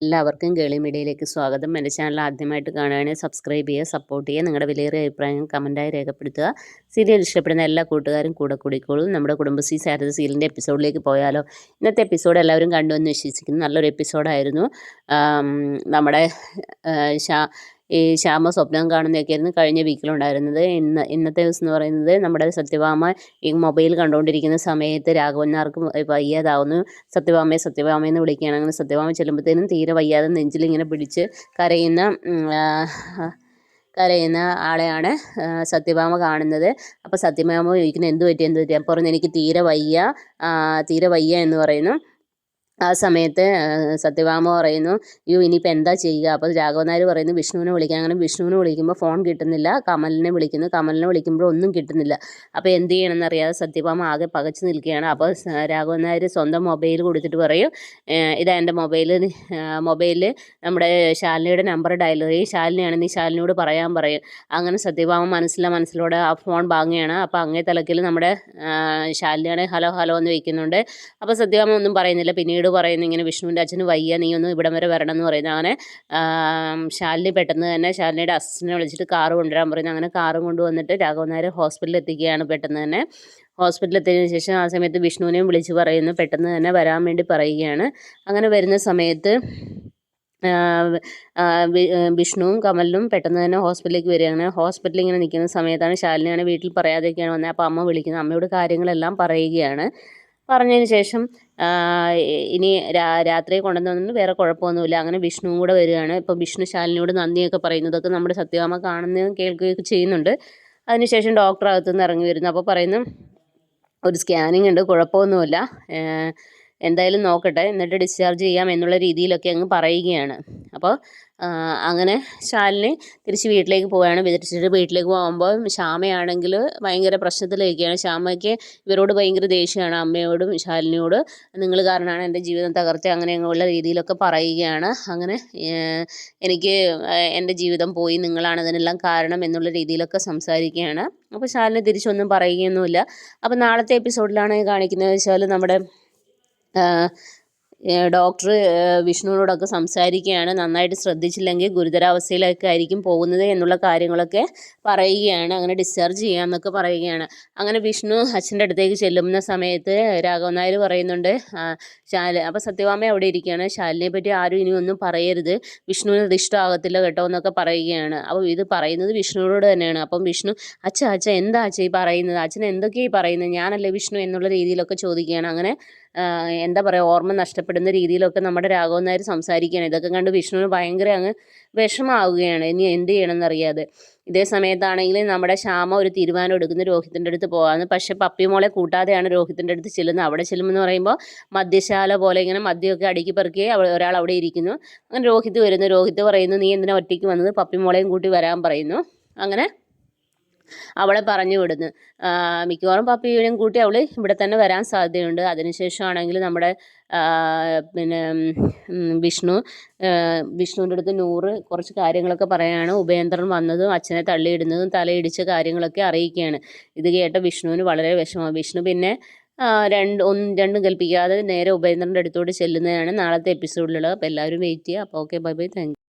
എല്ലാവർക്കും ഗേളി മീഡിയയിലേക്ക് സ്വാഗതം. എൻ്റെ ചാനൽ ആദ്യമായിട്ട് കാണുകയാണെങ്കിൽ സബ്സ്ക്രൈബ് ചെയ്യുക, സപ്പോർട്ട് ചെയ്യുക, നിങ്ങളുടെ വിലയേറിയ അഭിപ്രായങ്ങൾ കമൻറ്റായി രേഖപ്പെടുത്തുക. സീരിയൽ ഇഷ്ടപ്പെടുന്ന എല്ലാ കൂട്ടുകാരും കൂടെ കൂടിക്കോളും. നമ്മുടെ കുടുംബശ്രീ സാരഥ സീരിയലിൻ്റെ എപ്പിസോഡിലേക്ക് പോയാലോ? ഇന്നത്തെ എപ്പിസോഡ് എല്ലാവരും കണ്ടു എന്ന് വിശ്വസിക്കുന്നു. നല്ലൊരു എപ്പിസോഡായിരുന്നു. നമ്മുടെ ഈ ശ്യാമ സ്വപ്നം കാണുന്നതൊക്കെയായിരുന്നു കഴിഞ്ഞ വീക്കിലുണ്ടായിരുന്നത്. ഇന്നത്തെ ദിവസം എന്ന് പറയുന്നത് നമ്മുടെ സത്യഭാമ ഈ മൊബൈൽ കണ്ടുകൊണ്ടിരിക്കുന്ന സമയത്ത് രാഘവനാർക്ക് വയ്യാതാവുന്നു. സത്യഭാമയെന്ന് വിളിക്കുകയാണ്. അങ്ങനെ സത്യഭാമ ചെല്ലുമ്പോഴത്തേനും തീരെ വയ്യാതെ നെഞ്ചിലിങ്ങനെ പിടിച്ച് കരയുന്ന ആളെയാണ് സത്യഭാമ കാണുന്നത്. അപ്പോൾ സത്യഭാമ ചോദിക്കുന്നത് എന്ത് പറ്റി? അപ്പോൾ പറഞ്ഞു എനിക്ക് തീരെ വയ്യ എന്ന് പറയുന്നു. ആ സമയത്ത് സത്യഭാമ പറയുന്നു ഇനിയിപ്പോൾ എന്താ ചെയ്യുക? അപ്പോൾ രാഘവൻ നായർ പറയുന്നു വിഷ്ണുവിനെ വിളിക്കാൻ. അങ്ങനെ വിഷ്ണുവിനെ വിളിക്കുമ്പോൾ ഫോൺ കിട്ടുന്നില്ല. കമലിനെ വിളിക്കുമ്പോൾ ഒന്നും കിട്ടുന്നില്ല. അപ്പോൾ എന്ത് ചെയ്യണമെന്നറിയാതെ സത്യഭാമ ആകെ പകച്ചു നിൽക്കുകയാണ്. അപ്പോൾ രാഘവൻ നായർ സ്വന്തം മൊബൈൽ കൊടുത്തിട്ട് പറയും ഇതാ എൻ്റെ മൊബൈലിൽ നമ്മുടെ ശാലിനിയുടെ നമ്പർ ഡയൽ ചെയ്യും. ശാലിനിയാണ്, നീ ശാലിനിയോട് പറയാൻ പറയും. അങ്ങനെ സത്യഭാമ മനസ്സിലൂടെ ആ ഫോൺ വാങ്ങുകയാണ്. അപ്പോൾ അങ്ങേ തലക്കിൽ നമ്മുടെ ശാലിനിയാണ് ഹലോ എന്ന് വയ്ക്കുന്നുണ്ട്. അപ്പോൾ സത്യഭാമ ഒന്നും പറയുന്നില്ല. പിന്നീട് പറയുന്നു ഇങ്ങനെ വിഷ്ണുവിൻ്റെ അച്ഛന് വയ്യ, നീ ഒന്ന് ഇവിടം വരെ വരണം എന്ന് പറയുന്നത്. അങ്ങനെ ശാലിനി പെട്ടെന്ന് തന്നെ ശാലിനിയുടെ അസിസ്റ്റന്റിനെ വിളിച്ചിട്ട് കാറ് കൊണ്ടുവരാൻ പറയുന്നു. അങ്ങനെ കാറ് കൊണ്ടുവന്നിട്ട് രാഘവൻ നായർ ഹോസ്പിറ്റലിൽ എത്തിക്കുകയാണ്. പെട്ടെന്ന് തന്നെ ഹോസ്പിറ്റലിൽ എത്തിയതിനു ശേഷം ആ സമയത്ത് വിഷ്ണുവിനെയും വിളിച്ച് പറയുന്നു പെട്ടെന്ന് തന്നെ വരാൻ വേണ്ടി പറയുകയാണ്. അങ്ങനെ വരുന്ന സമയത്ത് വിഷ്ണുവും കമലിനും പെട്ടെന്ന് തന്നെ ഹോസ്പിറ്റലിലേക്ക് വരികയാണ്. ഹോസ്പിറ്റലിൽ ഇങ്ങനെ നിൽക്കുന്ന സമയത്താണ് ശാലിനിയാണ് വീട്ടിൽ പറയാതെയൊക്കെയാണ് വന്നത്. അപ്പോൾ അമ്മ വിളിക്കുന്നത്, അമ്മയോട് കാര്യങ്ങളെല്ലാം പറയുകയാണ്. പറഞ്ഞതിന് ശേഷം ഇനി രാത്രി കൊണ്ടുവന്നു വേറെ കുഴപ്പമൊന്നുമില്ല. അങ്ങനെ വിഷ്ണുവും കൂടെ വരികയാണ്. ഇപ്പോൾ വിഷ്ണു ശാലിനിയോട് നന്ദിയൊക്കെ പറയുന്നതൊക്കെ നമ്മുടെ സത്യഭാമ കാണുന്നതും കേൾക്കുകയൊക്കെ ചെയ്യുന്നുണ്ട്. അതിനുശേഷം ഡോക്ടർ അകത്തുനിന്ന് ഇറങ്ങി വരുന്നു. അപ്പോൾ പറയുന്നു ഒരു സ്കാനിങ് ഉണ്ട്, കുഴപ്പമൊന്നുമില്ല, എന്തായാലും നോക്കട്ടെ എന്നിട്ട് ഡിസ്ചാർജ് ചെയ്യാം എന്നുള്ള രീതിയിലൊക്കെ അങ്ങ് പറയുകയാണ്. അപ്പോൾ അങ്ങനെ ശാലിനി തിരിച്ച് വീട്ടിലേക്ക് പോവുകയാണ്. തിരിച്ചിട്ട് വീട്ടിലേക്ക് പോകുമ്പോൾ ശ്യാമയാണെങ്കിൽ ഭയങ്കര പ്രശ്നത്തിലേക്കാണ്. ശ്യാമയ്ക്ക് ഇവരോട് ഭയങ്കര ദേഷ്യമാണ്, അമ്മയോടും ശാലിനിയോട്. നിങ്ങൾ കാരണമാണ് എൻ്റെ ജീവിതം തകർത്ത് അങ്ങനെയുള്ള രീതിയിലൊക്കെ പറയുകയാണ്. അങ്ങനെ എനിക്ക് എൻ്റെ ജീവിതം പോയി, നിങ്ങളാണ് അതിനെല്ലാം കാരണം എന്നുള്ള രീതിയിലൊക്കെ സംസാരിക്കുകയാണ്. അപ്പോൾ ശാലിനി തിരിച്ചൊന്നും പറയുകയൊന്നുമില്ല. അപ്പോൾ നാളത്തെ എപ്പിസോഡിലാണ് കാണിക്കുന്നത് വെച്ചാൽ നമ്മുടെ ഡോക്ടർ വിഷ്ണുവിനോടൊക്കെ സംസാരിക്കുകയാണ്. നന്നായിട്ട് ശ്രദ്ധിച്ചില്ലെങ്കിൽ ഗുരുതരാവസ്ഥയിലൊക്കെ ആയിരിക്കും പോകുന്നത് എന്നുള്ള കാര്യങ്ങളൊക്കെ പറയുകയാണ്. അങ്ങനെ ഡിസ്ചാർജ് ചെയ്യാമെന്നൊക്കെ പറയുകയാണ്. അങ്ങനെ വിഷ്ണു അച്ഛൻ്റെ അടുത്തേക്ക് ചെല്ലുന്ന സമയത്ത് രാഘവൻ നായർ പറയുന്നുണ്ട് അപ്പോൾ സത്യഭാമ അവിടെ ഇരിക്കുകയാണ്. ശാലിനിയെ പറ്റി ആരും ഇനി ഒന്നും പറയരുത്, വിഷ്ണുവിന് അത് ഇഷ്ടമാകത്തില്ല കേട്ടോ എന്നൊക്കെ പറയുകയാണ്. അപ്പോൾ ഇത് പറയുന്നത് വിഷ്ണുവിനോട് തന്നെയാണ്. അപ്പം വിഷ്ണു അച്ഛ എന്താ ഈ പറയുന്നത്? അച്ഛൻ എന്തൊക്കെയാണ് ഈ പറയുന്നത്? ഞാനല്ലേ വിഷ്ണു എന്നുള്ള രീതിയിലൊക്കെ ചോദിക്കുകയാണ്. അങ്ങനെ എന്താ പറയുക, ഓർമ്മ നഷ്ടപ്പെടുന്ന രീതിയിലൊക്കെ നമ്മുടെ രാഘവൻ നായർ സംസാരിക്കുകയാണ്. ഇതൊക്കെ കണ്ട് വിഷ്ണുവിന് ഭയങ്കര അങ്ങ് വിഷമാവുകയാണ്, ഇനി എന്ത് ചെയ്യണമെന്നറിയാതെ. ഇതേ സമയത്താണെങ്കിൽ നമ്മുടെ ശ്യാമ ഒരു തീരുമാനം എടുക്കുന്ന രോഹിത്തിൻ്റെ അടുത്ത് പോകാമെന്ന്. പക്ഷേ പപ്പിമോളെ കൂട്ടാതെയാണ് രോഹിത്തിൻ്റെ അടുത്ത് ചെല്ലുന്നത്. അവിടെ ചെല്ലുമെന്ന് പറയുമ്പോൾ മദ്യശാല പോലെ ഇങ്ങനെ മദ്യമൊക്കെ അടുക്കി പെറുക്കി ഒരാൾ അവിടെ ഇരിക്കുന്നു. അങ്ങനെ രോഹിത്ത് വരുന്നു. രോഹിത്ത് പറയുന്നു നീ എന്തിനാ ഒറ്റയ്ക്ക് വന്നത്? പപ്പിമോളെയും കൂട്ടി വരാൻ പറയുന്നു. അങ്ങനെ അവളെ പറഞ്ഞു വിടുന്നു. മിക്കവാറും പപ്പിയും കൂട്ടി അവൾ ഇവിടെ തന്നെ വരാൻ സാധ്യതയുണ്ട്. അതിനുശേഷമാണെങ്കിൽ നമ്മുടെ വിഷ്ണുവിൻ്റെ അടുത്ത് നൂറ് കുറച്ച് കാര്യങ്ങളൊക്കെ പറയുകയാണ്. ഉപേന്ദ്രൻ വന്നതും അച്ഛനെ തള്ളിയിടുന്നതും തലയിടിച്ച കാര്യങ്ങളൊക്കെ അറിയിക്കുകയാണ്. ഇത് കേട്ട വിഷ്ണുവിന് വളരെ വിഷമമാണ്. വിഷ്ണു പിന്നെ രണ്ടും കൽപ്പിക്കാതെ നേരെ ഉപേന്ദ്രൻ്റെ അടുത്തോട്ട് ചെല്ലുന്നതാണ് നാളത്തെ എപ്പിസോഡിലുള്ളത്. അപ്പോൾ എല്ലാവരും വെയിറ്റ് ചെയ്യുക. അപ്പോൾ ഓക്കെ, ബൈ, താങ്ക് യു.